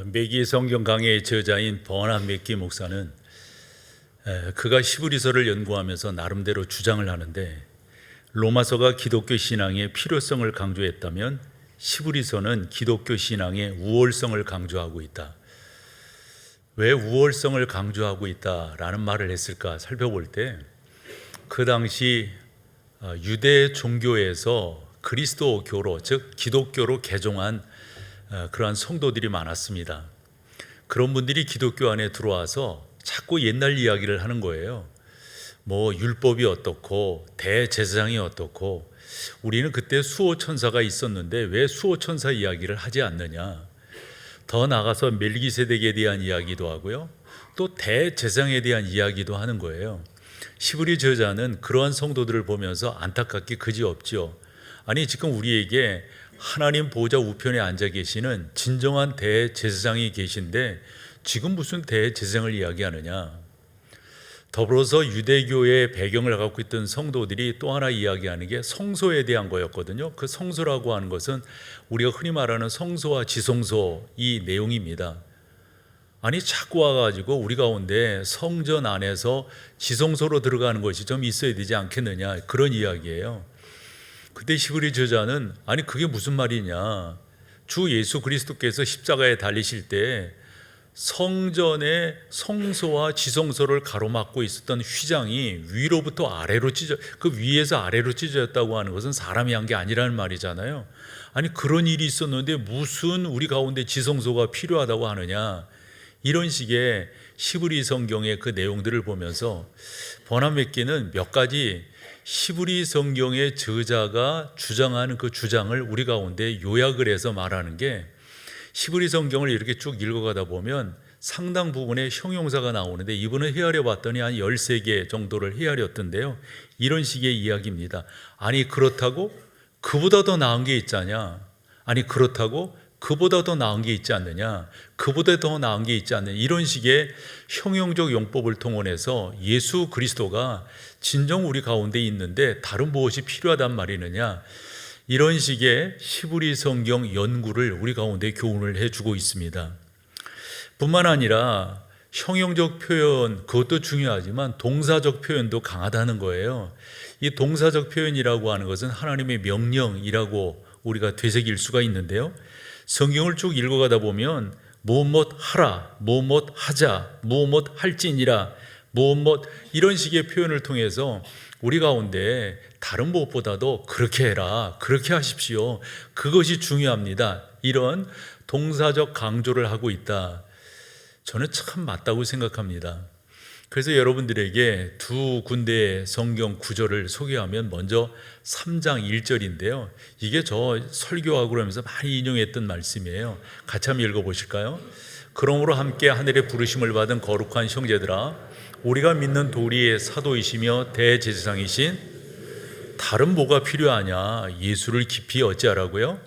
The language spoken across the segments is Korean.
매기 성경 강해의 저자인 버나드 맥기 목사는 그가 히브리서를 연구하면서 나름대로 주장을 하는데, 로마서가 기독교 신앙의 필요성을 강조했다면 히브리서는 기독교 신앙의 우월성을 강조하고 있다. 왜 우월성을 강조하고 있다라는 말을 했을까 살펴볼 때, 그 당시 유대 종교에서 그리스도교로, 즉 기독교로 개종한 그러한 성도들이 많았습니다. 그런 분들이 기독교 안에 들어와서 자꾸 옛날 이야기를 하는 거예요. 뭐 율법이 어떻고 대제사장이 어떻고, 우리는 그때 수호천사가 있었는데 왜 수호천사 이야기를 하지 않느냐. 더 나아가서 멜기세덱에 대한 이야기도 하고요, 또 대제사장에 대한 이야기도 하는 거예요. 히브리 저자는 그러한 성도들을 보면서 안타깝게 그지없죠. 아니, 지금 우리에게 하나님 보좌 우편에 앉아 계시는 진정한 대제사장이 계신데 지금 무슨 대제사장을 이야기하느냐. 더불어서 유대교의 배경을 갖고 있던 성도들이 또 하나 이야기하는 게 성소에 대한 거였거든요. 그 성소라고 하는 것은 우리가 흔히 말하는 성소와 지성소, 이 내용입니다. 아니, 자꾸 와가지고 우리 가운데 성전 안에서 지성소로 들어가는 것이 좀 있어야 되지 않겠느냐, 그런 이야기예요. 그때 히브리 저자는 아니, 그게 무슨 말이냐, 주 예수 그리스도께서 십자가에 달리실 때 성전의 성소와 지성소를 가로막고 있었던 휘장이 위로부터 아래로 그 위에서 아래로 찢어졌다고 하는 것은 사람이 한 게 아니라는 말이잖아요. 아니, 그런 일이 있었는데 무슨 우리 가운데 지성소가 필요하다고 하느냐, 이런 식의 히브리 성경의 그 내용들을 보면서 버나드 맥기는 몇 가지 히브리 성경의 저자가 주장하는 그 주장을 우리 가운데 요약을 해서 말하는 게, 히브리 성경을 이렇게 쭉 읽어가다 보면 상당 부분의 형용사가 나오는데, 이분은 헤아려 봤더니 한 13개 정도를 헤아렸던데요. 이런 식의 이야기입니다. 아니, 그렇다고 그보다 더 나은 게 있잖냐, 아니 그렇다고 그보다 더 나은 게 있지 않느냐, 그보다 더 나은 게 있지 않느냐, 이런 식의 형용적 용법을 통해서 예수 그리스도가 진정 우리 가운데 있는데 다른 무엇이 필요하단 말이느냐, 이런 식의 히브리 성경 연구를 우리 가운데 교훈을 해주고 있습니다. 뿐만 아니라 형용적 표현, 그것도 중요하지만 동사적 표현도 강하다는 거예요. 이 동사적 표현이라고 하는 것은 하나님의 명령이라고 우리가 되새길 수가 있는데요, 성경을 쭉 읽어가다 보면 무엇 하라, 무엇 하자, 무엇 할지니라, 무엇, 이런 식의 표현을 통해서 우리 가운데 다른 무엇보다도 그렇게 해라, 그렇게 하십시오, 그것이 중요합니다, 이런 동사적 강조를 하고 있다. 저는 참 맞다고 생각합니다. 그래서 여러분들에게 두 군데의 성경 구절을 소개하면, 먼저 3장 1절인데요. 이게 저 설교하고 그러면서 많이 인용했던 말씀이에요. 같이 한번 읽어보실까요? 그러므로 함께 하늘의 부르심을 받은 거룩한 형제들아, 우리가 믿는 도리의 사도이시며 대제사장이신 다른 뭐가 필요하냐, 예수를 깊이 어찌하라고요?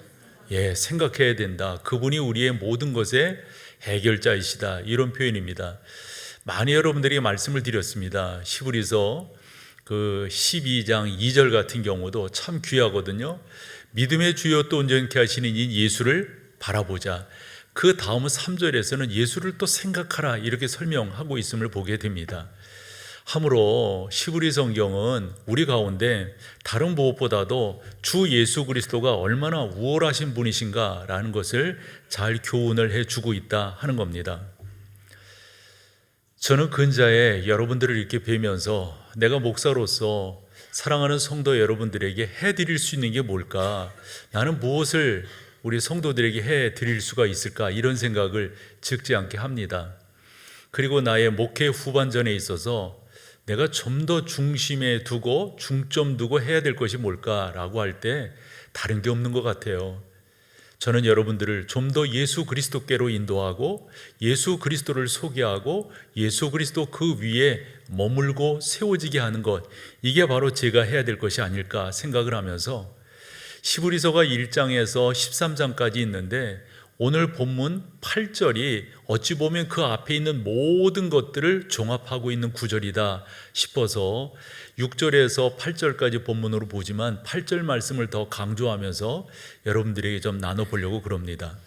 생각해야 된다. 그분이 우리의 모든 것의 해결자이시다, 이런 표현입니다. 많이 여러분들에게 말씀을 드렸습니다. 히브리서 그 12장 2절 같은 경우도 참 귀하거든요. 믿음의 주요 또 온전케 하시는 이 예수를 바라보자. 그 다음 3절에서는 예수를 또 생각하라, 이렇게 설명하고 있음을 보게 됩니다. 하므로 히브리 성경은 우리 가운데 다른 무엇보다도 주 예수 그리스도가 얼마나 우월하신 분이신가라는 것을 잘 교훈을 해주고 있다 하는 겁니다. 저는 근자에 여러분들을 이렇게 뵈면서 내가 목사로서 사랑하는 성도 여러분들에게 해드릴 수 있는 게 뭘까, 나는 무엇을 우리 성도들에게 해드릴 수가 있을까, 이런 생각을 적지 않게 합니다. 그리고 나의 목회 후반전에 있어서 내가 좀 더 중심에 두고 중점 두고 해야 될 것이 뭘까라고 할 때 다른 게 없는 것 같아요. 저는 여러분들을 좀 더 예수 그리스도께로 인도하고 예수 그리스도를 소개하고 예수 그리스도 그 위에 머물고 세워지게 하는 것, 이게 바로 제가 해야 될 것이 아닐까 생각을 하면서, 히브리서가 1장에서 13장까지 있는데 오늘 본문 8절이 어찌 보면 그 앞에 있는 모든 것들을 종합하고 있는 구절이다 싶어서 6절에서 8절까지 본문으로 보지만 8절 말씀을 더 강조하면서 여러분들에게 좀 나눠보려고 그럽니다.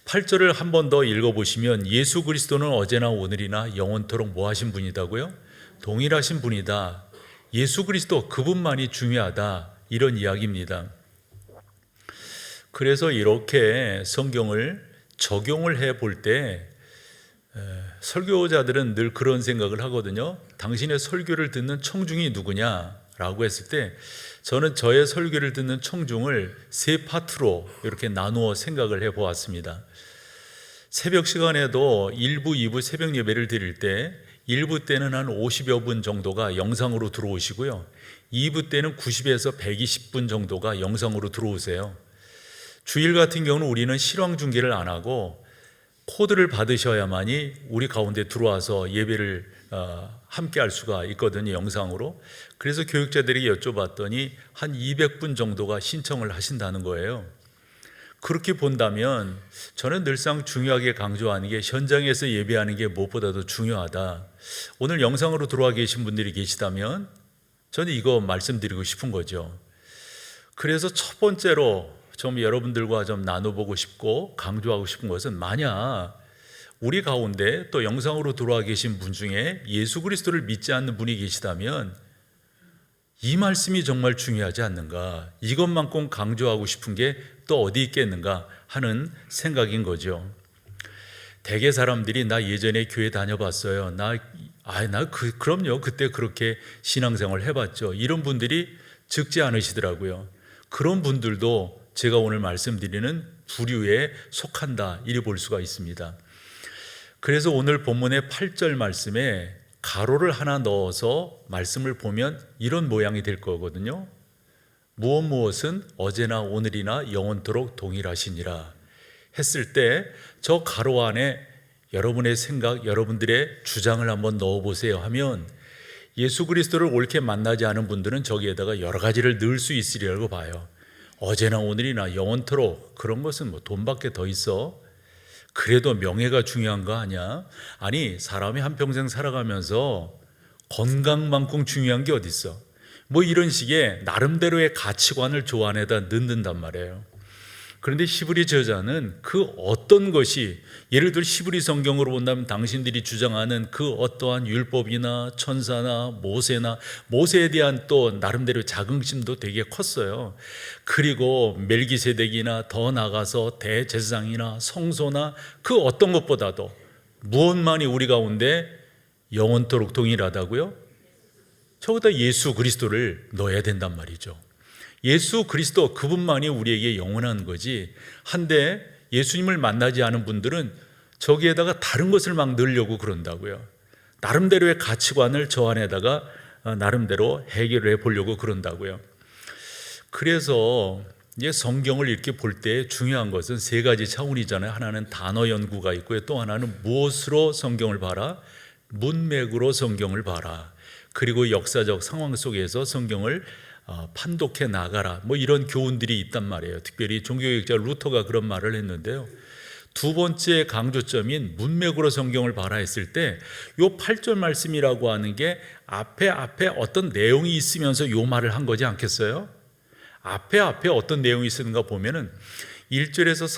8절을 한 번 더 읽어보시면 예수 그리스도는 어제나 오늘이나 영원토록 뭐 하신 분이다고요? 동일하신 분이다. 예수 그리스도 그분만이 중요하다. 이런 이야기입니다. 그래서 이렇게 성경을 적용을 해볼 때 설교자들은 늘 그런 생각을 하거든요. 당신의 설교를 듣는 청중이 누구냐라고 했을 때 저는 저의 설교를 듣는 청중을 세 파트로 이렇게 나누어 생각을 해보았습니다. 새벽 시간에도 1부, 2부 새벽 예배를 드릴 때 1부 때는 한 50여 분 정도가 영상으로 들어오시고요. 2부 때는 90에서 120분 정도가 영상으로 들어오세요. 주일 같은 경우는 우리는 실황 중계를 안 하고 코드를 받으셔야만이 우리 가운데 들어와서 예배를 함께 할 수가 있거든요, 영상으로. 그래서 교육자들이 여쭤봤더니 한 200분 정도가 신청을 하신다는 거예요. 그렇게 본다면 저는 늘상 중요하게 강조하는 게 현장에서 예배하는 게 무엇보다도 중요하다. 오늘 영상으로 들어와 계신 분들이 계시다면 저는 이거 말씀드리고 싶은 거죠. 그래서 첫 번째로 좀 여러분들과 좀 나눠보고 싶고 강조하고 싶은 것은, 만약 우리 가운데 또 영상으로 들어와 계신 분 중에 예수 그리스도를 믿지 않는 분이 계시다면 이 말씀이 정말 중요하지 않는가, 이것만큼 강조하고 싶은 게 또 어디 있겠는가 하는 생각인 거죠. 대개 사람들이 나 예전에 교회 다녀봤어요. 그럼요. 그때 그렇게 신앙생활 해봤죠. 이런 분들이 적지 않으시더라고요. 그런 분들도 제가 오늘 말씀드리는 부류에 속한다, 이리 볼 수가 있습니다. 그래서 오늘 본문의 8절 말씀에 가로를 하나 넣어서 말씀을 보면 이런 모양이 될 거거든요. 무엇은 어제나 오늘이나 영원토록 동일하시니라 했을 때 저 가로 안에 여러분의 생각, 여러분들의 주장을 한번 넣어보세요 하면 예수 그리스도를 옳게 만나지 않은 분들은 저기에다가 여러 가지를 넣을 수 있으리라고 봐요. 어제나 오늘이나 영원토록, 그런 것은 뭐 돈밖에 더 있어? 그래도 명예가 중요한 거 아니야? 아니, 사람이 한평생 살아가면서 건강만큼 중요한 게 어디 있어? 뭐 이런 식의 나름대로의 가치관을 조 안에다 넣는단 말이에요. 그런데 히브리 저자는 그 어떤 것이, 예를 들어 히브리 성경으로 본다면 당신들이 주장하는 그 어떠한 율법이나 천사나 모세에 대한 또 나름대로 자긍심도 되게 컸어요. 그리고 멜기세덱이나 더 나가서 대제사장이나 성소나 그 어떤 것보다도 무엇만이 우리 가운데 영원토록 동일하다고요? 저보다 예수 그리스도를 넣어야 된단 말이죠. 예수 그리스도 그분만이 우리에게 영원한 거지, 한데 예수님을 만나지 않은 분들은 저기에다가 다른 것을 막 넣으려고 그런다고요. 나름대로의 가치관을 저 안에다가 나름대로 해결해 보려고 그런다고요. 그래서 이제 성경을 이렇게 볼 때 중요한 것은 세 가지 차원이잖아요. 하나는 단어 연구가 있고요. 또 하나는 무엇으로 성경을 봐라? 문맥으로 성경을 봐라. 그리고 역사적 상황 속에서 성경을 판독해 나가라. 뭐 이런 교훈들이 있단 말이에요. 특별히 종교개혁자 루터가 그런 말을 했는데요. 두 번째 강조점인 문맥으로 성경을 봐라 했을 때 요 8절 말씀이라고 하는 게 앞에 어떤 내용이 있으면서 요 말을 한 거지 않겠어요? 앞에 어떤 내용이 있었는가 보면은 1절에서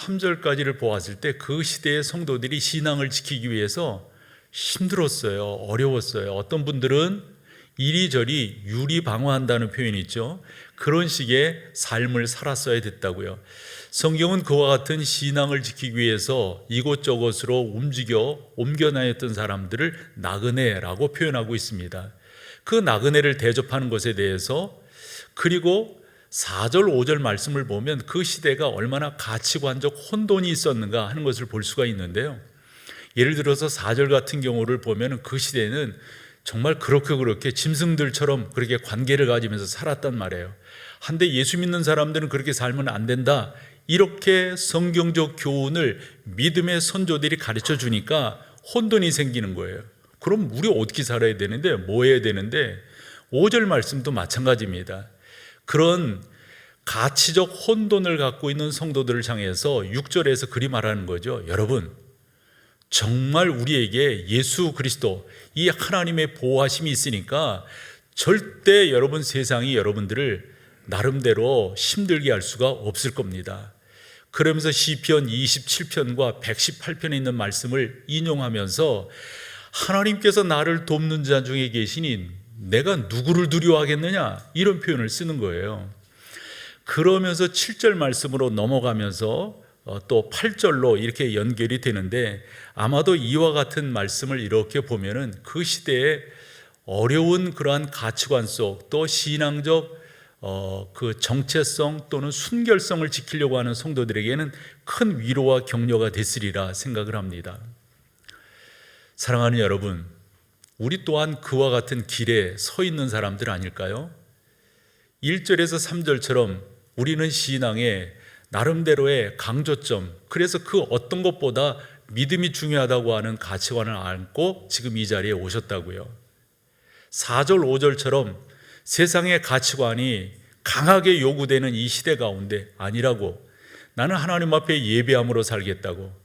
3절까지를 보았을 때 그 시대의 성도들이 신앙을 지키기 위해서 힘들었어요. 어려웠어요. 어떤 분들은 이리저리 유리방어한다는 표현이 있죠. 그런 식의 삶을 살았어야 됐다고요. 성경은 그와 같은 신앙을 지키기 위해서 이곳저곳으로 옮겨 다녔던 사람들을 나그네라고 표현하고 있습니다. 그 나그네를 대접하는 것에 대해서, 그리고 4절 5절 말씀을 보면 그 시대가 얼마나 가치관적 혼돈이 있었는가 하는 것을 볼 수가 있는데요. 예를 들어서 4절 같은 경우를 보면 그 시대는 정말 그렇게 짐승들처럼 그렇게 관계를 가지면서 살았단 말이에요. 한데 예수 믿는 사람들은 그렇게 살면 안 된다, 이렇게 성경적 교훈을 믿음의 선조들이 가르쳐 주니까 혼돈이 생기는 거예요. 그럼 우리 어떻게 살아야 되는데, 뭐 해야 되는데? 5절 말씀도 마찬가지입니다. 그런 가치적 혼돈을 갖고 있는 성도들을 향해서 6절에서 그리 말하는 거죠. 여러분, 정말 우리에게 예수 그리스도, 이 하나님의 보호하심이 있으니까 절대 여러분 세상이 여러분들을 나름대로 힘들게 할 수가 없을 겁니다. 그러면서 시편 27편과 118편에 있는 말씀을 인용하면서 하나님께서 나를 돕는 자 중에 계시니 내가 누구를 두려워하겠느냐, 이런 표현을 쓰는 거예요. 그러면서 7절 말씀으로 넘어가면서 또 8절로 이렇게 연결이 되는데, 아마도 이와 같은 말씀을 이렇게 보면은 그 시대에 어려운 그러한 가치관 속, 또 신앙적 그 정체성 또는 순결성을 지키려고 하는 성도들에게는 큰 위로와 격려가 됐으리라 생각을 합니다. 사랑하는 여러분, 우리 또한 그와 같은 길에 서 있는 사람들 아닐까요? 1절에서 3절처럼 우리는 신앙의 나름대로의 강조점, 그래서 그 어떤 것보다 믿음이 중요하다고 하는 가치관을 안고 지금 이 자리에 오셨다고요. 4절, 5절처럼 세상의 가치관이 강하게 요구되는 이 시대 가운데 아니라고, 나는 하나님 앞에 예배함으로 살겠다고,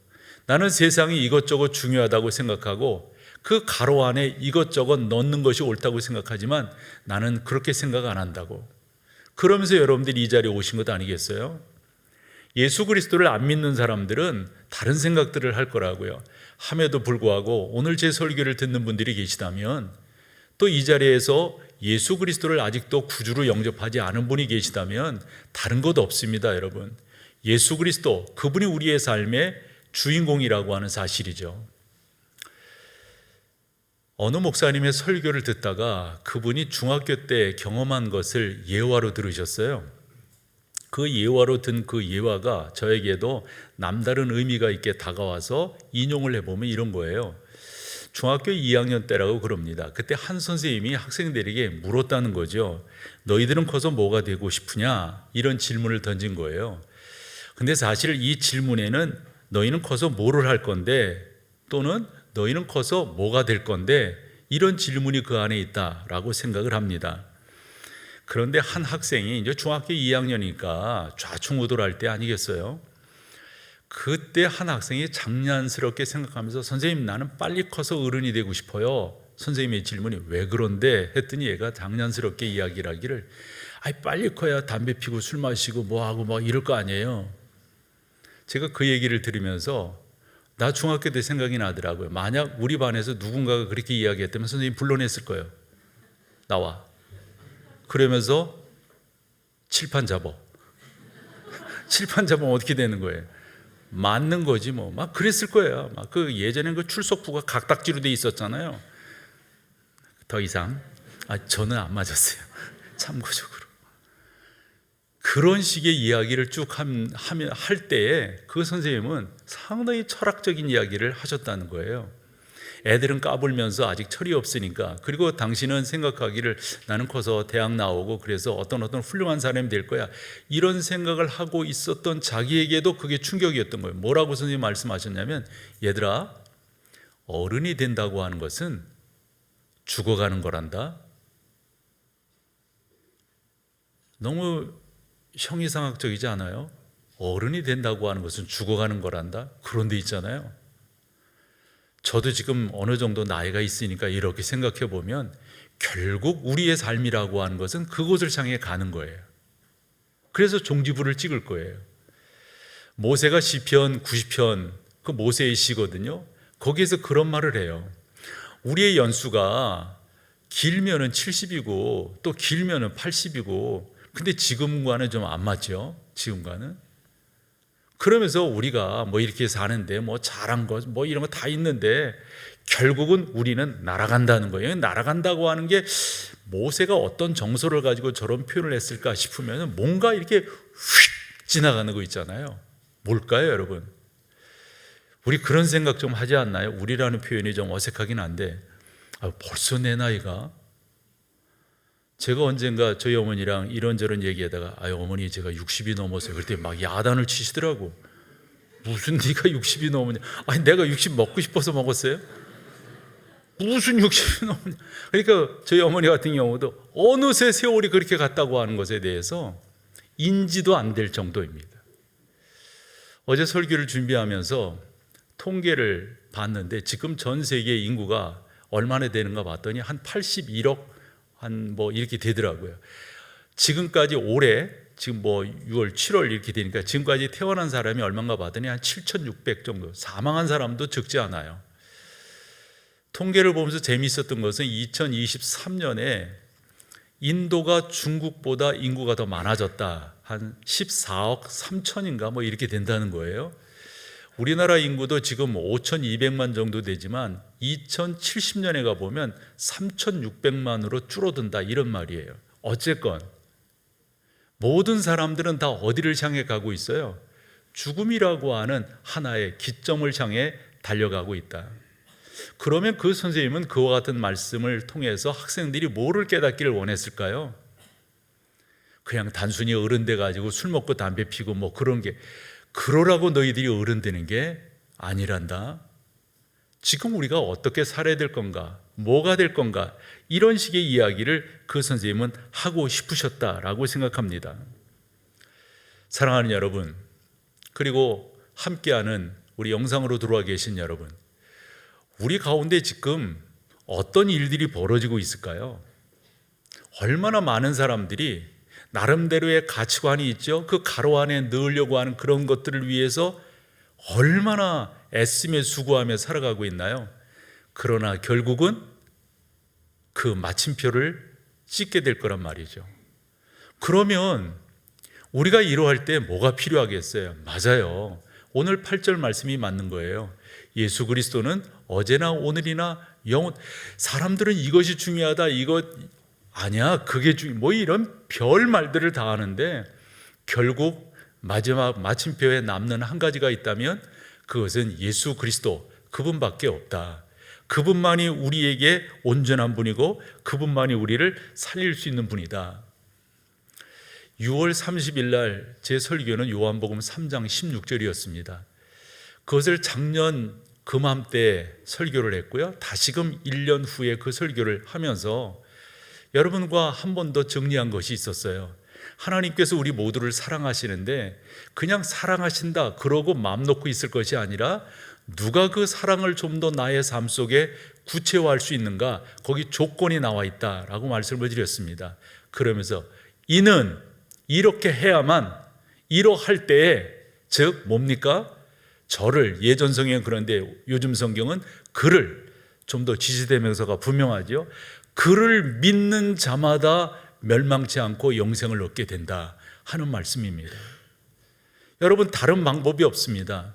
나는 세상이 이것저것 중요하다고 생각하고 그 가로 안에 이것저것 넣는 것이 옳다고 생각하지만 나는 그렇게 생각 안 한다고, 그러면서 여러분들이 이 자리에 오신 것 아니겠어요? 예수 그리스도를 안 믿는 사람들은 다른 생각들을 할 거라고요. 함에도 불구하고 오늘 제 설교를 듣는 분들이 계시다면, 또 이 자리에서 예수 그리스도를 아직도 구주로 영접하지 않은 분이 계시다면 다른 것 없습니다, 여러분. 예수 그리스도, 그분이 우리의 삶의 주인공이라고 하는 사실이죠. 어느 목사님의 설교를 듣다가 그분이 중학교 때 경험한 것을 예화로 들으셨어요. 그 예화로 든 그 예화가 저에게도 남다른 의미가 있게 다가와서 인용을 해보면 이런 거예요. 중학교 2학년 때라고 그럽니다. 그때 한 선생님이 학생들에게 물었다는 거죠. 너희들은 커서 뭐가 되고 싶으냐? 이런 질문을 던진 거예요. 근데 사실 이 질문에는 너희는 커서 뭐를 할 건데, 또는 너희는 커서 뭐가 될 건데, 이런 질문이 그 안에 있다라고 생각을 합니다. 그런데 한 학생이 이제 중학교 2학년이니까 좌충우돌할 때 아니겠어요? 그때 한 학생이 장난스럽게 생각하면서 선생님, 나는 빨리 커서 어른이 되고 싶어요. 선생님의 질문이 왜 그런데? 했더니 얘가 장난스럽게 이야기를 하기를, 빨리 커야 담배 피고 술 마시고 뭐하고 뭐 이럴 거 아니에요. 제가 그 얘기를 들으면서 나 중학교 때 생각이 나더라고요. 만약 우리 반에서 누군가가 그렇게 이야기했다면 선생님 불러냈을 거예요. 나와. 그러면서 칠판 잡어. 칠판 잡으면 어떻게 되는 거예요? 맞는 거지 뭐. 막 그랬을 거예요. 막 그 예전엔 그 출석부가 각딱지로 돼 있었잖아요. 더 이상 저는 안 맞았어요. 참고적으로. 그런 식의 이야기를 쭉 할 때에 그 선생님은 상당히 철학적인 이야기를 하셨다는 거예요. 애들은 까불면서 아직 철이 없으니까, 그리고 당신은 생각하기를 나는 커서 대학 나오고 그래서 어떤 훌륭한 사람이 될 거야, 이런 생각을 하고 있었던 자기에게도 그게 충격이었던 거예요. 뭐라고 선생님이 말씀하셨냐면, 얘들아, 어른이 된다고 하는 것은 죽어가는 거란다. 너무 형이상학적이지 않아요? 어른이 된다고 하는 것은 죽어가는 거란다. 그런 데 있잖아요. 저도 지금 어느 정도 나이가 있으니까 이렇게 생각해 보면 결국 우리의 삶이라고 하는 것은 그곳을 향해 가는 거예요. 그래서 종지부를 찍을 거예요. 모세가 시편 90편, 그 모세의 시거든요. 거기에서 그런 말을 해요. 우리의 연수가 길면은 70이고 또 길면은 80이고, 근데 지금과는 좀 안 맞죠. 지금과는. 그러면서 우리가 뭐 이렇게 사는데 뭐 잘한 것 뭐 이런 거 다 있는데 결국은 우리는 날아간다는 거예요. 날아간다고 하는 게 모세가 어떤 정서를 가지고 저런 표현을 했을까 싶으면 뭔가 이렇게 휙 지나가는 거 있잖아요. 뭘까요, 여러분? 우리 그런 생각 좀 하지 않나요? 우리라는 표현이 좀 어색하긴 한데, 벌써 내 나이가, 제가 언젠가 저희 어머니랑 이런저런 얘기하다가 어머니 제가 60이 넘었어요. 그때 막 야단을 치시더라고. 무슨 네가 60이 넘었냐? 내가 60 먹고 싶어서 먹었어요? 무슨 60이 넘었냐? 그러니까 저희 어머니 같은 경우도 어느새 세월이 그렇게 갔다고 하는 것에 대해서 인지도 안 될 정도입니다. 어제 설교를 준비하면서 통계를 봤는데 지금 전 세계 인구가 얼마나 되는가 봤더니 한 81억 뭐 이렇게 되더라고요. 지금까지 올해 지금 뭐 6월, 7월 이렇게 되니까 지금까지 태어난 사람이 얼마인가 봤더니 한 7,600 정도, 사망한 사람도 적지 않아요. 통계를 보면서 재미있었던 것은 2023년에 인도가 중국보다 인구가 더 많아졌다. 한 14억 3천인가 뭐 이렇게 된다는 거예요. 우리나라 인구도 지금 5,200만 정도 되지만 2070년에 가보면 3,600만으로 줄어든다 이런 말이에요. 어쨌건 모든 사람들은 다 어디를 향해 가고 있어요? 죽음이라고 하는 하나의 기점을 향해 달려가고 있다. 그러면 그 선생님은 그와 같은 말씀을 통해서 학생들이 뭐를 깨닫기를 원했을까요? 그냥 단순히 어른 돼가지고 술 먹고 담배 피고 뭐 그런 게, 그러라고 너희들이 어른 되는 게 아니란다. 지금 우리가 어떻게 살아야 될 건가, 뭐가 될 건가, 이런 식의 이야기를 그 선생님은 하고 싶으셨다라고 생각합니다. 사랑하는 여러분, 그리고 함께하는 우리 영상으로 들어와 계신 여러분, 우리 가운데 지금 어떤 일들이 벌어지고 있을까요? 얼마나 많은 사람들이 나름대로의 가치관이 있죠. 그 가로 안에 넣으려고 하는 그런 것들을 위해서 얼마나 애쓰며 수고하며 살아가고 있나요? 그러나 결국은 그 마침표를 찍게 될 거란 말이죠. 그러면 우리가 이러할 때 뭐가 필요하겠어요? 맞아요. 오늘 8절 말씀이 맞는 거예요. 예수 그리스도는 어제나 오늘이나 영원. 사람들은 이것이 중요하다, 이것 아니야, 그게 뭐 이런 별 말들을 다 하는데 결국 마지막 마침표에 남는 한 가지가 있다면 그것은 예수 그리스도, 그분밖에 없다. 그분만이 우리에게 온전한 분이고 그분만이 우리를 살릴 수 있는 분이다. 6월 30일 날 제 설교는 요한복음 3장 16절이었습니다. 그것을 작년 그맘때 설교를 했고요. 다시금 1년 후에 그 설교를 하면서 여러분과 한 번 더 정리한 것이 있었어요. 하나님께서 우리 모두를 사랑하시는데 그냥 사랑하신다 그러고 마음 놓고 있을 것이 아니라 누가 그 사랑을 좀 더 나의 삶 속에 구체화할 수 있는가, 거기 조건이 나와 있다라고 말씀을 드렸습니다. 그러면서 이는 이렇게 해야만, 이러할 때에, 즉 뭡니까? 저를, 예전 성경은 그런데 요즘 성경은 그를, 좀 더 지시대명사가 분명하죠. 그를 믿는 자마다 멸망치 않고 영생을 얻게 된다 하는 말씀입니다. 여러분, 다른 방법이 없습니다.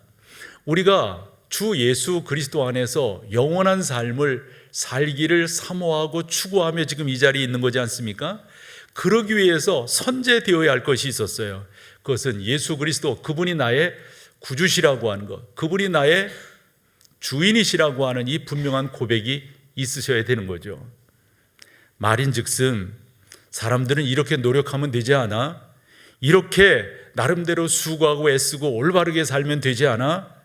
우리가 주 예수 그리스도 안에서 영원한 삶을 살기를 사모하고 추구하며 지금 이 자리에 있는 거지 않습니까? 그러기 위해서 선제되어야 할 것이 있었어요. 그것은 예수 그리스도, 그분이 나의 구주시라고 하는 것, 그분이 나의 주인이시라고 하는 이 분명한 고백이 있으셔야 되는 거죠. 말인즉슨 사람들은 이렇게 노력하면 되지 않아? 이렇게 나름대로 수고하고 애쓰고 올바르게 살면 되지 않아?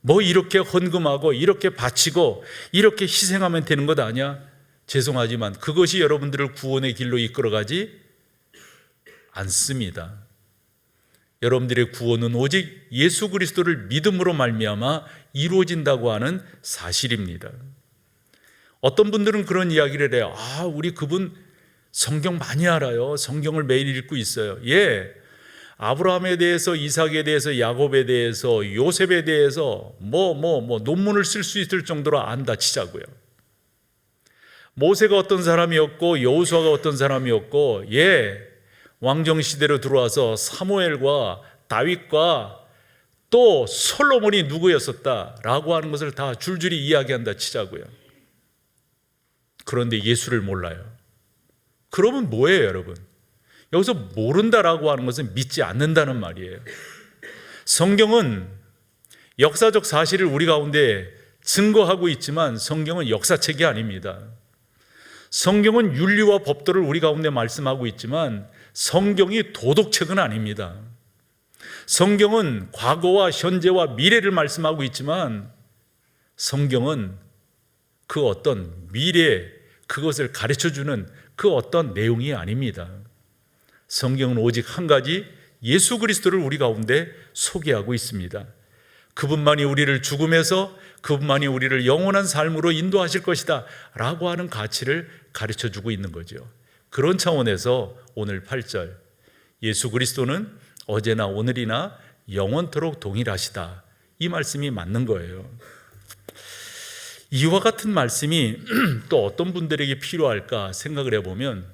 뭐 이렇게 헌금하고 이렇게 바치고 이렇게 희생하면 되는 것 아니야? 죄송하지만 그것이 여러분들을 구원의 길로 이끌어가지 않습니다. 여러분들의 구원은 오직 예수 그리스도를 믿음으로 말미암아 이루어진다고 하는 사실입니다. 어떤 분들은 그런 이야기를 해요. 우리 그분 성경 많이 알아요. 성경을 매일 읽고 있어요. 예, 아브라함에 대해서, 이삭에 대해서, 야곱에 대해서, 요셉에 대해서 뭐 논문을 쓸 수 있을 정도로 안다 치자고요. 모세가 어떤 사람이었고 여호수아가 어떤 사람이었고, 예, 왕정시대로 들어와서 사무엘과 다윗과 또 솔로몬이 누구였었다라고 하는 것을 다 줄줄이 이야기한다 치자고요. 그런데 예수를 몰라요. 그러면 뭐예요, 여러분? 여기서 모른다라고 하는 것은 믿지 않는다는 말이에요. 성경은 역사적 사실을 우리 가운데 증거하고 있지만 성경은 역사책이 아닙니다. 성경은 윤리와 법도를 우리 가운데 말씀하고 있지만 성경이 도덕책은 아닙니다. 성경은 과거와 현재와 미래를 말씀하고 있지만 성경은 그 어떤 미래, 그것을 가르쳐주는 그 어떤 내용이 아닙니다. 성경은 오직 한 가지, 예수 그리스도를 우리 가운데 소개하고 있습니다. 그분만이 우리를 죽음에서, 그분만이 우리를 영원한 삶으로 인도하실 것이다 라고 하는 가치를 가르쳐주고 있는 거죠. 그런 차원에서 오늘 8절, 예수 그리스도는 어제나 오늘이나 영원토록 동일하시다. 이 말씀이 맞는 거예요. 이와 같은 말씀이 또 어떤 분들에게 필요할까 생각을 해보면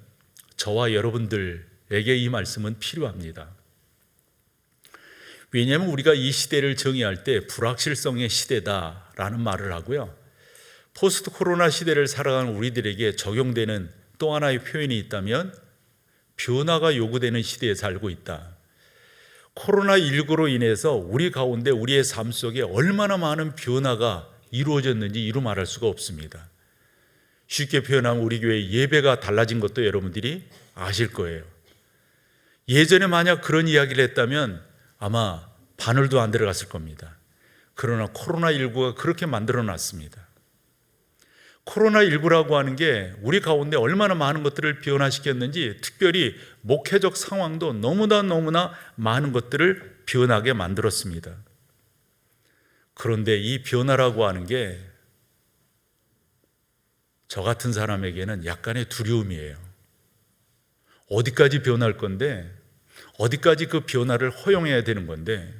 저와 여러분들에게 이 말씀은 필요합니다. 왜냐하면 우리가 이 시대를 정의할 때 불확실성의 시대다라는 말을 하고요, 포스트 코로나 시대를 살아가는 우리들에게 적용되는 또 하나의 표현이 있다면 변화가 요구되는 시대에 살고 있다. 코로나19로 인해서 우리 가운데 우리의 삶 속에 얼마나 많은 변화가 이루어졌는지 이루 말할 수가 없습니다. 쉽게 표현하면 우리 교회 예배가 달라진 것도 여러분들이 아실 거예요. 예전에 만약 그런 이야기를 했다면 아마 바늘도 안 들어갔을 겁니다. 그러나 코로나19가 그렇게 만들어 놨습니다. 코로나19라고 하는 게 우리 가운데 얼마나 많은 것들을 변화시켰는지, 특별히 목회적 상황도 너무나 많은 것들을 변하게 만들었습니다. 그런데 이 변화라고 하는 게 저 같은 사람에게는 약간의 두려움이에요. 어디까지 변할 건데, 어디까지 그 변화를 허용해야 되는 건데,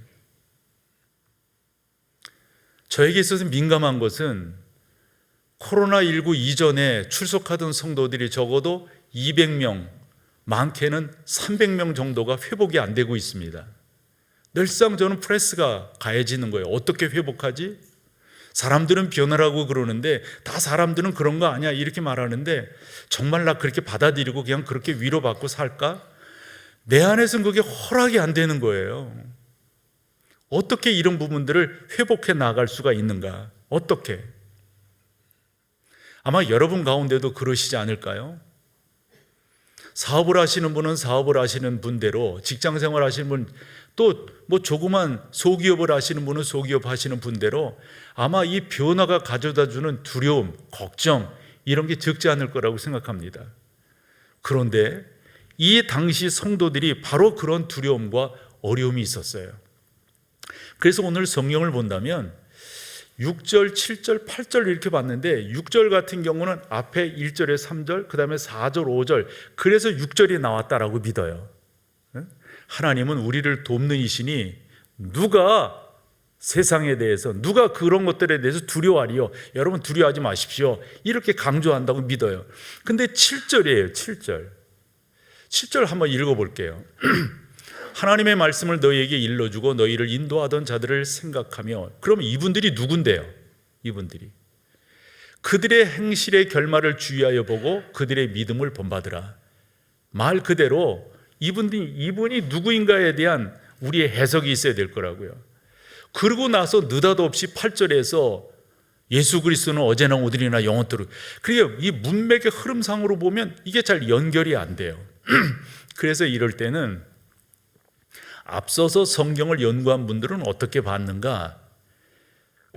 저에게 있어서 민감한 것은 코로나19 이전에 출석하던 성도들이 적어도 200명, 많게는 300명 정도가 회복이 안 되고 있습니다. 늘상 저는 프레스가 가해지는 거예요. 어떻게 회복하지? 사람들은 변화라고 그러는데 다 사람들은 그런 거 아니야 이렇게 말하는데, 정말 나 그렇게 받아들이고 그냥 그렇게 위로받고 살까? 내 안에서는 그게 허락이 안 되는 거예요. 어떻게 이런 부분들을 회복해 나갈 수가 있는가? 어떻게? 아마 여러분 가운데도 그러시지 않을까요? 사업을 하시는 분은 사업을 하시는 분대로, 직장생활 하시는 분, 또 뭐 조그만 소기업을 하시는 분은 소기업 하시는 분대로 아마 이 변화가 가져다 주는 두려움, 걱정, 이런 게 적지 않을 거라고 생각합니다. 그런데 이 당시 성도들이 바로 그런 두려움과 어려움이 있었어요. 그래서 오늘 성경을 본다면 6절, 7절, 8절 이렇게 봤는데 6절 같은 경우는 앞에 1절에 3절, 그 다음에 4절, 5절, 그래서 6절이 나왔다라고 믿어요. 하나님은 우리를 돕는 이시니 누가 세상에 대해서, 누가 그런 것들에 대해서 두려워하리요? 여러분 두려워하지 마십시오. 이렇게 강조한다고 믿어요. 근데 7절이에요. 7절 한번 읽어볼게요. 하나님의 말씀을 너희에게 일러주고 너희를 인도하던 자들을 생각하며. 그럼 이분들이 누군데요? 이분들이 그들의 행실의 결말을 주의하여 보고 그들의 믿음을 본받으라. 말 그대로 이분이 누구인가에 대한 우리의 해석이 있어야 될 거라고요. 그러고 나서 느닷없이 8절에서 예수 그리스도는 어제나 오늘이나 영원토록. 그래요. 이 문맥의 흐름상으로 보면 이게 잘 연결이 안 돼요. 그래서 이럴 때는 앞서서 성경을 연구한 분들은 어떻게 봤는가?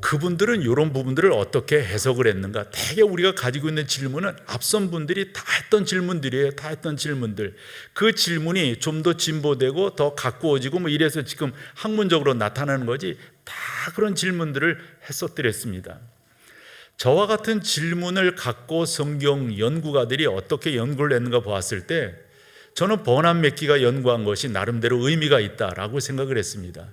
그분들은 이런 부분들을 어떻게 해석을 했는가? 대개 우리가 가지고 있는 질문은 앞선 분들이 다 했던 질문들이에요. 다 했던 질문들. 그 질문이 좀 더 진보되고 더 가꾸어지고 뭐 이래서 지금 학문적으로 나타나는 거지, 다 그런 질문들을 했었더랬습니다. 저와 같은 질문을 갖고 성경 연구가들이 어떻게 연구를 했는가 보았을 때 저는 버남 맥기가 연구한 것이 나름대로 의미가 있다라고 생각을 했습니다.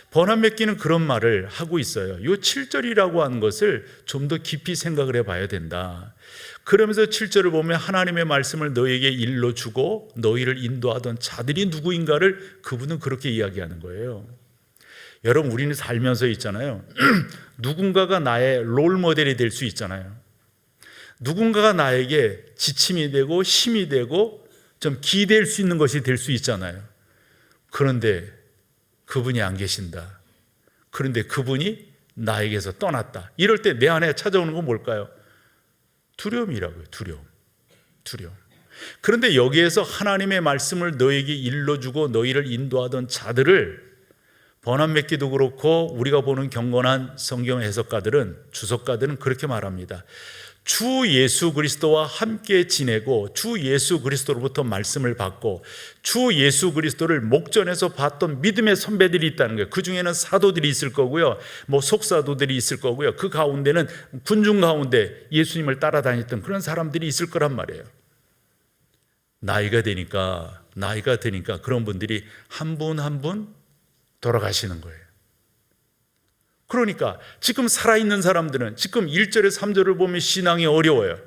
버남 맥기는 그런 말을 하고 있어요. 이 7절이라고 하는 것을 좀 더 깊이 생각을 해봐야 된다. 그러면서 7절을 보면 하나님의 말씀을 너희에게 일러주고 너희를 인도하던 자들이 누구인가를 그분은 그렇게 이야기하는 거예요. 여러분 우리는 살면서 있잖아요. 누군가가 나의 롤모델이 될 수 있잖아요. 누군가가 나에게 지침이 되고 힘이 되고 좀 기댈 수 있는 것이 될 수 있잖아요. 그런데 그분이 안 계신다. 그런데 그분이 나에게서 떠났다. 이럴 때 내 안에 찾아오는 건 뭘까요? 두려움이라고요. 두려움. 그런데 여기에서 하나님의 말씀을 너에게 일러주고 너희를 인도하던 자들을, 버남 맥기도 그렇고 우리가 보는 경건한 성경 해석가들은, 주석가들은 그렇게 말합니다. 주 예수 그리스도와 함께 지내고 주 예수 그리스도로부터 말씀을 받고 주 예수 그리스도를 목전에서 봤던 믿음의 선배들이 있다는 거예요. 그 중에는 사도들이 있을 거고요, 뭐 속사도들이 있을 거고요, 그 가운데는 군중 가운데 예수님을 따라다녔던 그런 사람들이 있을 거란 말이에요. 나이가 되니까 나이가 드니까 그런 분들이 한 분 한 분 돌아가시는 거예요. 그러니까 지금 살아있는 사람들은 지금 1절에 3절을 보면 신앙이 어려워요.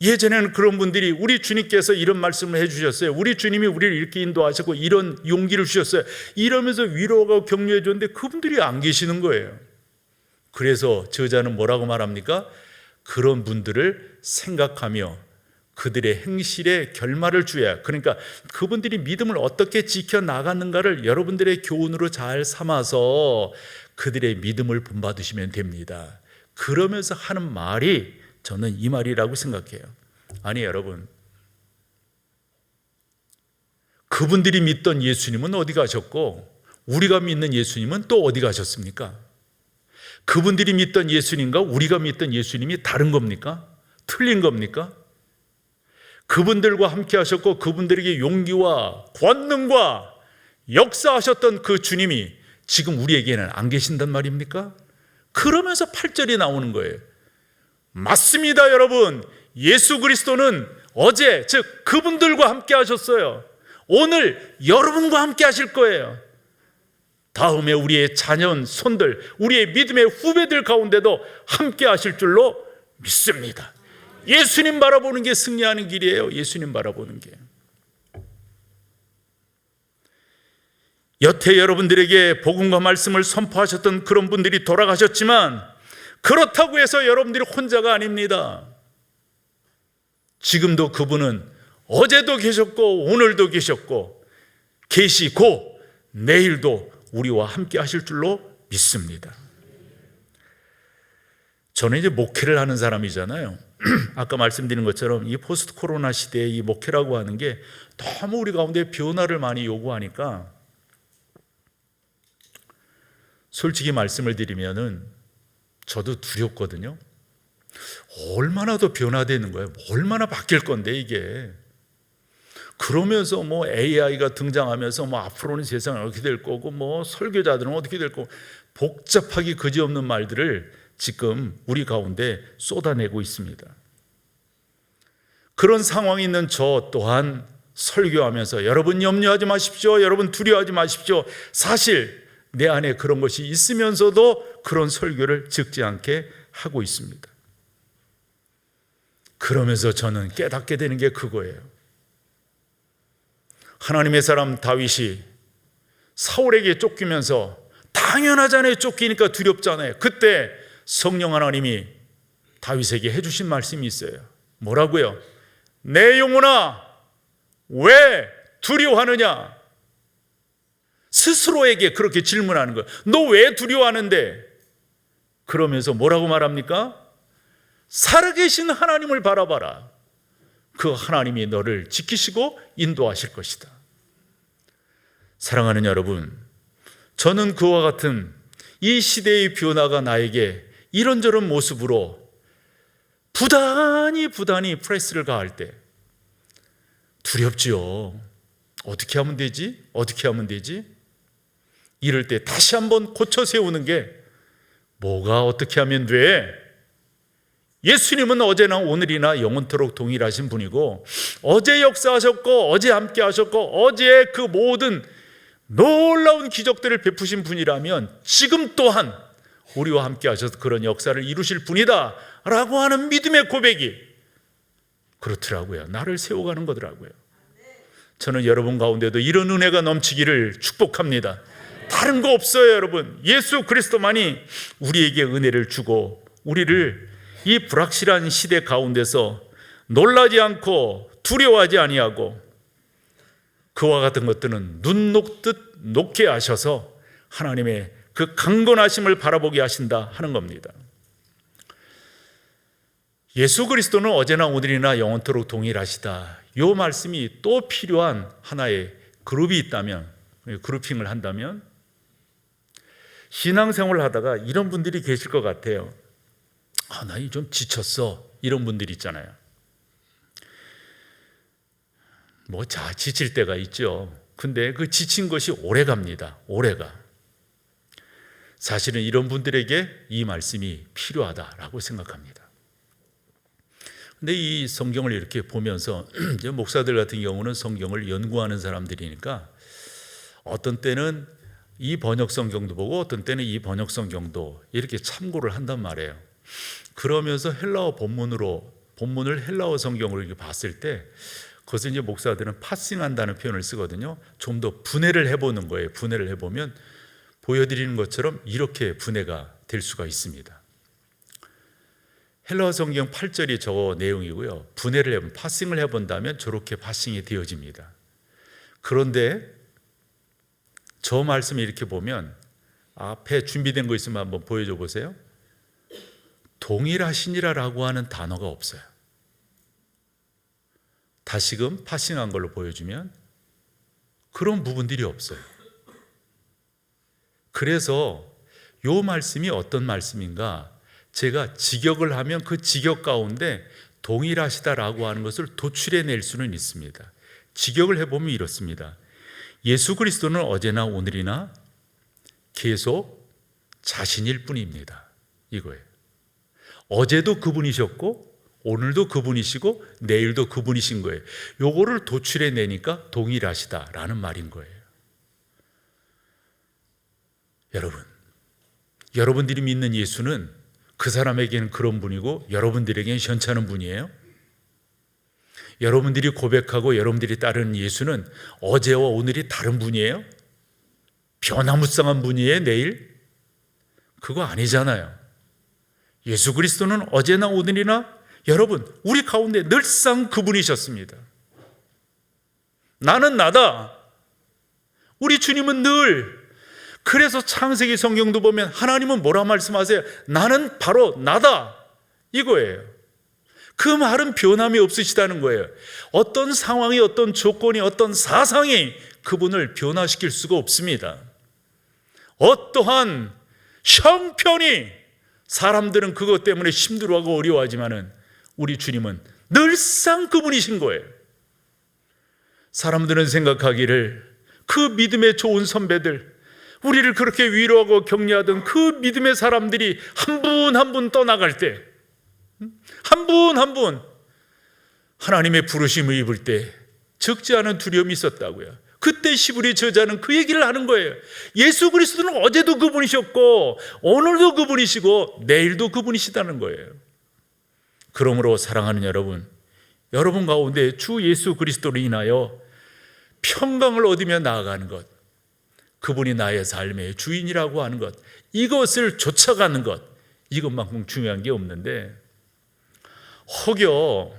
예전에는 그런 분들이 우리 주님께서 이런 말씀을 해주셨어요. 우리 주님이 우리를 이렇게 인도하셨고 이런 용기를 주셨어요. 이러면서 위로하고 격려해 줬는데 그분들이 안 계시는 거예요. 그래서 저자는 뭐라고 말합니까? 그런 분들을 생각하며 그들의 행실에 결말을 주어야, 그러니까 그분들이 믿음을 어떻게 지켜나갔는가를 여러분들의 교훈으로 잘 삼아서 그들의 믿음을 본받으시면 됩니다. 그러면서 하는 말이 저는 이 말이라고 생각해요. 아니 여러분, 그분들이 믿던 예수님은 어디 가셨고 우리가 믿는 예수님은 또 어디 가셨습니까? 그분들이 믿던 예수님과 우리가 믿던 예수님이 다른 겁니까? 틀린 겁니까? 그분들과 함께 하셨고 그분들에게 용기와 권능과 역사하셨던 그 주님이 지금 우리에게는 안 계신단 말입니까? 그러면서 8절이 나오는 거예요. 맞습니다, 여러분. 예수 그리스도는 어제, 즉 그분들과 함께 하셨어요. 오늘 여러분과 함께 하실 거예요. 다음에 우리의 자녀, 손들, 우리의 믿음의 후배들 가운데도 함께 하실 줄로 믿습니다. 예수님 바라보는 게 승리하는 길이에요. 예수님 바라보는 게. 여태 여러분들에게 복음과 말씀을 선포하셨던 그런 분들이 돌아가셨지만 그렇다고 해서 여러분들이 혼자가 아닙니다. 지금도 그분은 어제도 계셨고 오늘도 계셨고 계시고 내일도 우리와 함께 하실 줄로 믿습니다. 저는 이제 목회를 하는 사람이잖아요. 아까 말씀드린 것처럼 이 포스트 코로나 시대에 이 목회라고 하는 게 너무 우리 가운데 변화를 많이 요구하니까 솔직히 말씀을 드리면은 저도 두렵거든요. 얼마나 더 변화되는 거예요? 얼마나 바뀔 건데 이게. 그러면서 뭐 AI가 등장하면서 뭐 앞으로는 세상은 어떻게 될 거고 뭐 설교자들은 어떻게 될 거고 복잡하기 그지없는 말들을 지금 우리 가운데 쏟아내고 있습니다. 그런 상황이 있는 저 또한 설교하면서 여러분 염려하지 마십시오. 여러분 두려워하지 마십시오. 사실 내 안에 그런 것이 있으면서도 그런 설교를 적지 않게 하고 있습니다. 그러면서 저는 깨닫게 되는 게 그거예요. 하나님의 사람 다윗이 사울에게 쫓기면서 당연하잖아요. 쫓기니까 두렵잖아요. 그때 성령 하나님이 다윗에게 해주신 말씀이 있어요. 뭐라고요? 내 영혼아 왜 두려워하느냐? 스스로에게 그렇게 질문하는 거예요. 너 왜 두려워하는데? 그러면서 뭐라고 말합니까? 살아계신 하나님을 바라봐라. 그 하나님이 너를 지키시고 인도하실 것이다. 사랑하는 여러분, 저는 그와 같은 이 시대의 변화가 나에게 이런저런 모습으로 부단히 프레스를 가할 때 두렵지요. 어떻게 하면 되지? 어떻게 하면 되지? 이럴 때 다시 한번 고쳐 세우는 게 뭐가 어떻게 하면 돼? 예수님은 어제나 오늘이나 영원토록 동일하신 분이고 어제 역사하셨고 어제 함께 하셨고 어제 그 모든 놀라운 기적들을 베푸신 분이라면 지금 또한 우리와 함께 하셔서 그런 역사를 이루실 분이다 라고 하는 믿음의 고백이 그렇더라고요. 나를 세워가는 거더라고요. 저는 여러분 가운데도 이런 은혜가 넘치기를 축복합니다. 다른 거 없어요, 여러분. 예수 그리스도만이 우리에게 은혜를 주고 우리를 이 불확실한 시대 가운데서 놀라지 않고 두려워하지 아니하고 그와 같은 것들은 눈 녹듯 녹게 하셔서 하나님의 그 강건하심을 바라보게 하신다 하는 겁니다. 예수 그리스도는 어제나 오늘이나 영원토록 동일하시다. 이 말씀이 또 필요한 하나의 그룹이 있다면, 그룹핑을 한다면 신앙생활을 하다가 이런 분들이 계실 것 같아요. 나 좀 지쳤어. 이런 분들 있잖아요. 지칠 때가 있죠. 근데 그 지친 것이 오래 갑니다. 오래가. 사실은 이런 분들에게 이 말씀이 필요하다라고 생각합니다. 근데 이 성경을 이렇게 보면서 이제 목사들 같은 경우는 성경을 연구하는 사람들이니까 어떤 때는 이 번역 성경도 보고 어떤 때는 이 번역 성경도 이렇게 참고를 한단 말이에요. 그러면서 헬라어 본문을 헬라어 성경으로 이렇게 봤을 때 그것을 이제 목사들은 파싱한다는 표현을 쓰거든요. 좀 더 분해를 해보는 거예요. 분해를 해보면 보여드리는 것처럼 이렇게 분해가 될 수가 있습니다. 헬라어 성경 8절이 저 내용이고요. 분해를 해보면 파싱을 해본다면 저렇게 파싱이 되어집니다. 그런데 저 말씀을 이렇게 보면 앞에 준비된 거 있으면 한번 보여줘 보세요. 동일하시니라라고 하는 단어가 없어요. 다시금 파싱한 걸로 보여주면 그런 부분들이 없어요. 그래서 이 말씀이 어떤 말씀인가, 제가 직역을 하면 그 직역 가운데 동일하시다라고 하는 것을 도출해낼 수는 있습니다. 직역을 해보면 이렇습니다. 예수 그리스도는 어제나 오늘이나 계속 자신일 뿐입니다. 이거예요. 어제도 그분이셨고 오늘도 그분이시고 내일도 그분이신 거예요. 요거를 도출해내니까 동일하시다라는 말인 거예요. 여러분들이 믿는 예수는 그 사람에게는 그런 분이고 여러분들에게는 현찮은 분이에요. 여러분들이 고백하고 여러분들이 따르는 예수는 어제와 오늘이 다른 분이에요? 변화무쌍한 분이에요, 내일? 그거 아니잖아요. 예수 그리스도는 어제나 오늘이나 여러분, 우리 가운데 늘상 그분이셨습니다. 나는 나다. 우리 주님은 늘, 그래서 창세기 성경도 보면 하나님은 뭐라 말씀하세요? 나는 바로 나다. 이거예요. 그 말은 변함이 없으시다는 거예요. 어떤 상황이, 어떤 조건이, 어떤 사상이 그분을 변화시킬 수가 없습니다. 어떠한 형편이, 사람들은 그것 때문에 힘들어하고 어려워하지만은 우리 주님은 늘상 그분이신 거예요. 사람들은 생각하기를 그 믿음의 좋은 선배들, 우리를 그렇게 위로하고 격려하던 그 믿음의 사람들이 한 분 한 분 떠나갈 때, 한 분 한 분 하나님의 부르심을 입을 때 적지 않은 두려움이 있었다고요. 그때 시브리 저자는 그 얘기를 하는 거예요. 예수 그리스도는 어제도 그분이셨고 오늘도 그분이시고 내일도 그분이시다는 거예요. 그러므로 사랑하는 여러분 가운데 주 예수 그리스도로 인하여 평강을 얻으며 나아가는 것, 그분이 나의 삶의 주인이라고 하는 것, 이것을 쫓아가는 것, 이것만큼 중요한 게 없는데, 혹여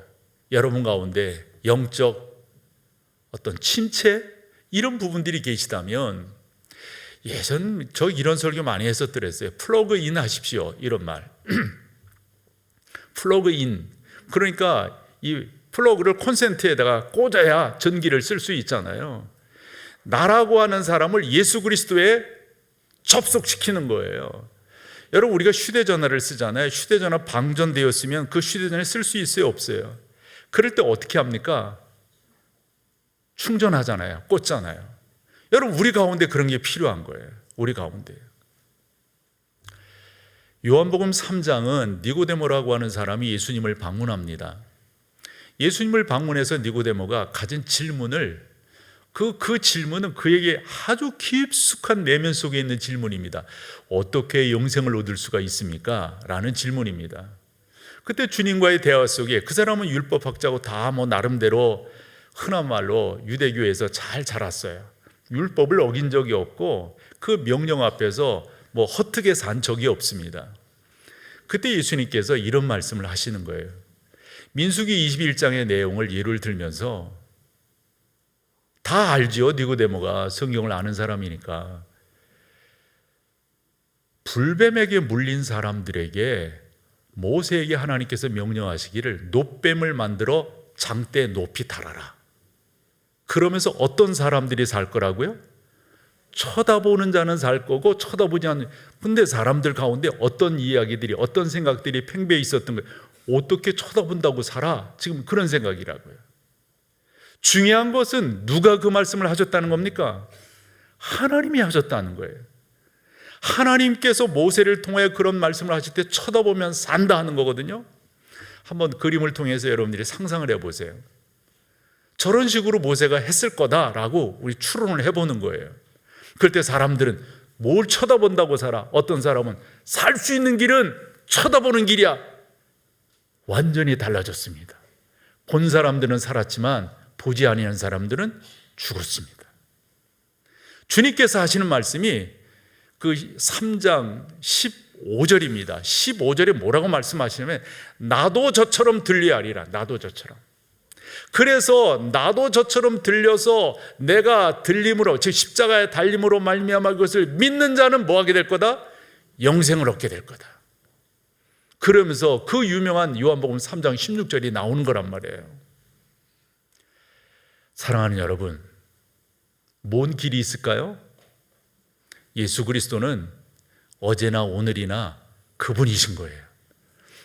여러분 가운데 영적 어떤 침체, 이런 부분들이 계시다면, 예전 저 이런 설교 많이 했었더랬어요. 플러그인 하십시오, 이런 말. 플러그인, 그러니까 이 플러그를 콘센트에다가 꽂아야 전기를 쓸 수 있잖아요. 나라고 하는 사람을 예수 그리스도에 접속시키는 거예요. 여러분, 우리가 휴대전화를 쓰잖아요. 휴대전화 방전되었으면 그 휴대전화를 쓸 수 있어요, 없어요? 그럴 때 어떻게 합니까? 충전하잖아요, 꽂잖아요. 여러분, 우리 가운데 그런 게 필요한 거예요. 우리 가운데. 요한복음 3장은 니고데모라고 하는 사람이 예수님을 방문합니다. 예수님을 방문해서 니고데모가 가진 질문을, 그 질문은 그에게 아주 깊숙한 내면 속에 있는 질문입니다. 어떻게 영생을 얻을 수가 있습니까? 라는 질문입니다. 그때 주님과의 대화 속에, 그 사람은 율법학자고 다 나름대로 흔한 말로 유대교에서 잘 자랐어요. 율법을 어긴 적이 없고 그 명령 앞에서 헛되게 산 적이 없습니다. 그때 예수님께서 이런 말씀을 하시는 거예요. 민수기 21장의 내용을 예를 들면서, 다 알지요, 니고데모가 성경을 아는 사람이니까. 불뱀에게 물린 사람들에게 모세에게 하나님께서 명령하시기를 놋뱀을 만들어 장대에 높이 달아라. 그러면서 어떤 사람들이 살 거라고요? 쳐다보는 자는 살 거고 쳐다보지 않는, 근데 사람들 가운데 어떤 이야기들이, 어떤 생각들이 팽배해 있었던 거예요. 어떻게 쳐다본다고 살아? 지금 그런 생각이라고요. 중요한 것은 누가 그 말씀을 하셨다는 겁니까? 하나님이 하셨다는 거예요. 하나님께서 모세를 통해 그런 말씀을 하실 때 쳐다보면 산다 하는 거거든요. 한번 그림을 통해서 여러분들이 상상을 해보세요. 저런 식으로 모세가 했을 거다라고 우리 추론을 해보는 거예요. 그럴 때 사람들은 뭘 쳐다본다고 살아? 어떤 사람은 살 수 있는 길은 쳐다보는 길이야. 완전히 달라졌습니다. 본 사람들은 살았지만 보지 아니한 사람들은 죽었습니다. 주님께서 하시는 말씀이 그 3장 15절입니다. 15절에 뭐라고 말씀하시냐면 나도 저처럼 들리하리라. 나도 저처럼. 그래서 나도 저처럼 들려서 내가 들림으로, 즉 십자가의 달림으로 말미암아 그것을 믿는 자는 뭐하게 될 거다? 영생을 얻게 될 거다. 그러면서 그 유명한 요한복음 3장 16절이 나오는 거란 말이에요. 사랑하는 여러분, 뭔 길이 있을까요? 예수 그리스도는 어제나 오늘이나 그분이신 거예요.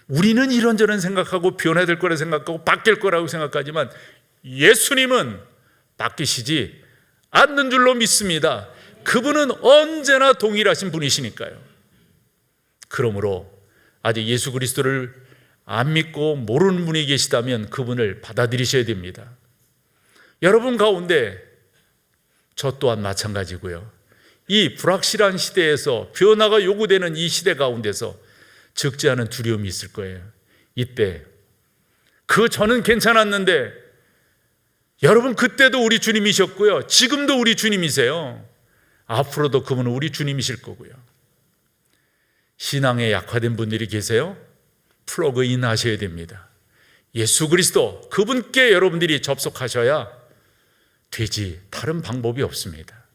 우리는 이런저런 생각하고 변화될 거라 생각하고 바뀔 거라고 생각하지만 예수님은 바뀌시지 않는 줄로 믿습니다. 그분은 언제나 동일하신 분이시니까요. 그러므로 아직 예수 그리스도를 안 믿고 모르는 분이 계시다면 그분을 받아들이셔야 됩니다. 여러분 가운데 저 또한 마찬가지고요. 이 불확실한 시대에서 변화가 요구되는 이 시대 가운데서 적지 않은 두려움이 있을 거예요. 이때 저는 괜찮았는데 여러분 그때도 우리 주님이셨고요. 지금도 우리 주님이세요. 앞으로도 그분은 우리 주님이실 거고요. 신앙에 약화된 분들이 계세요? 플러그인 하셔야 됩니다. 예수 그리스도 그분께 여러분들이 접속하셔야 되지 다른 방법이 없습니다.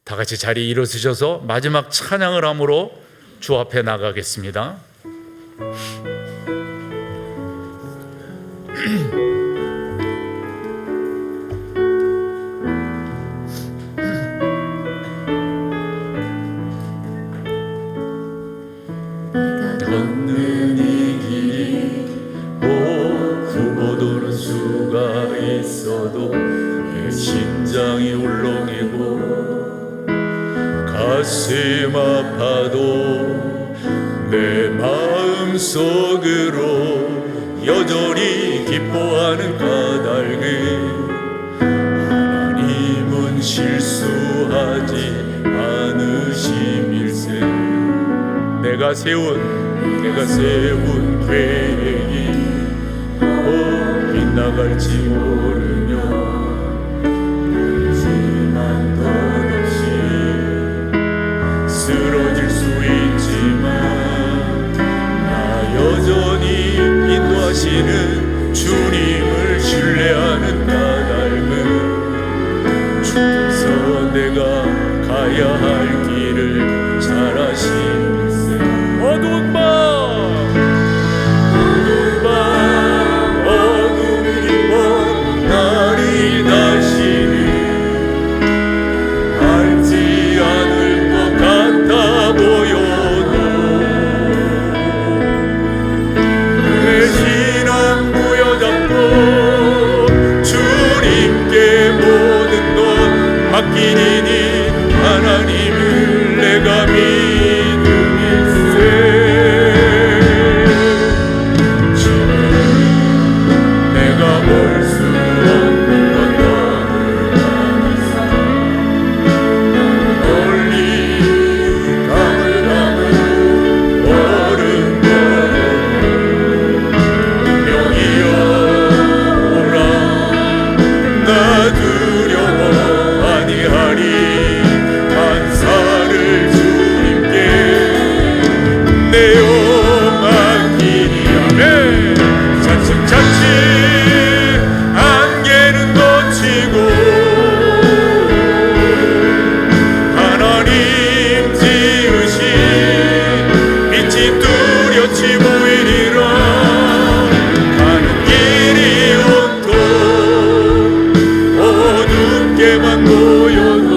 다 같이 자리에 일어서셔서 마지막 찬양을 함으로 주 앞에 나가겠습니다. 걷는 이 길이 못 도는 수가 있어도 내 심장이 울렁이고 가슴 아파도 내 마음속으로 여전히 기뻐하는 까닭은 하나님은 실수하지 않으심일세. 내가 세운 계획이 빗나갈지 모르며 하지만 덧없이 쓰러질 수 있지만 나 여전히 인도하시는 주님을 신뢰하는 까닭은 주께서 내가 가야 할 길을 잘 아시는세. 어두운 깊은 날이 다시는 알지 않을 것 같아 보여도 내 신앙 부여잡고 주님께 모든 것 맡기니 하나님을 내가 믿음일세. 지금 내가 볼 수 없는 어떤 멀리 가물가물 오른 명이여 오라. 나 두려워 아니하리. 만사를 주님께 내어 맡기리. 아멘. 차츰차츰 안개는 걷히고 하나님 지으신 빛이 뚜렷이 보이리라. 가는 길이 온통 어둡게만 보여도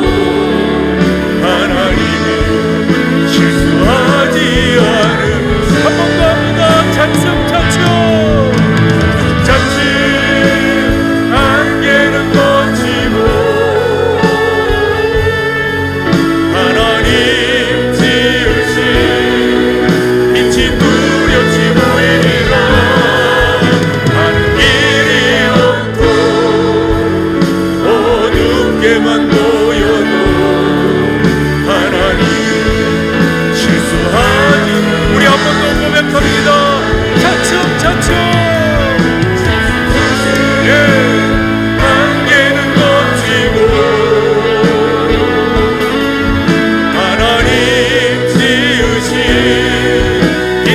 하나님은 실수하지 않음. 한 번 갑니다. 차츰차츰 안개는 걷히고 하나님 지으신 빛이 뚜렷이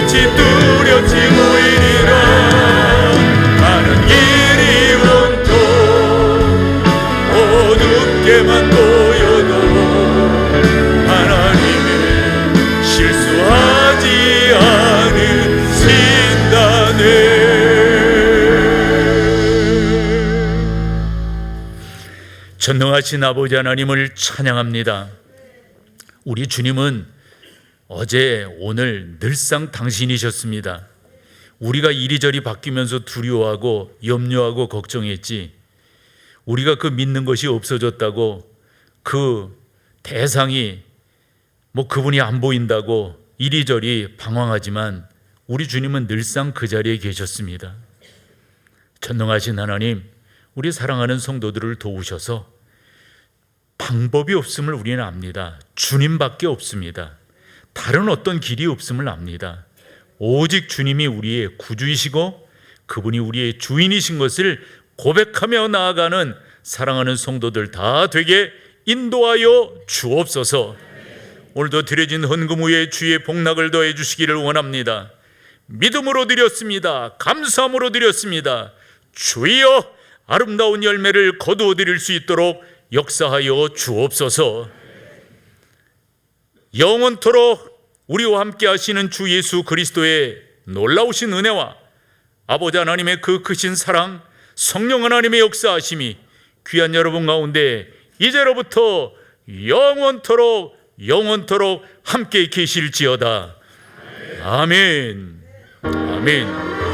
빛이 뚜렷이 보이리라. 가는 길이 온통 어둡게만 보여도 하나님의 실수하지 않으신다네. 전능하신 아버지 하나님을 찬양합니다. 우리 주님은 어제 오늘 늘상 당신이셨습니다. 우리가 이리저리 바뀌면서 두려워하고 염려하고 걱정했지, 우리가 그 믿는 것이 없어졌다고, 그 대상이 그분이 안 보인다고 이리저리 방황하지만 우리 주님은 늘상 그 자리에 계셨습니다. 전능하신 하나님, 우리 사랑하는 성도들을 도우셔서 방법이 없음을 우리는 압니다. 주님밖에 없습니다. 다른 어떤 길이 없음을 압니다. 오직 주님이 우리의 구주이시고 그분이 우리의 주인이신 것을 고백하며 나아가는 사랑하는 성도들 다 되게 인도하여 주옵소서. 오늘도 드려진 헌금 후에 주의 복락을 더해 주시기를 원합니다. 믿음으로 드렸습니다. 감사함으로 드렸습니다. 주여, 아름다운 열매를 거두어 드릴 수 있도록 역사하여 주옵소서. 영원토록 우리와 함께 하시는 주 예수 그리스도의 놀라우신 은혜와 아버지 하나님의 그 크신 사랑, 성령 하나님의 역사하심이 귀한 여러분 가운데 이제로부터 영원토록 함께 계실지어다. 아멘. 아멘.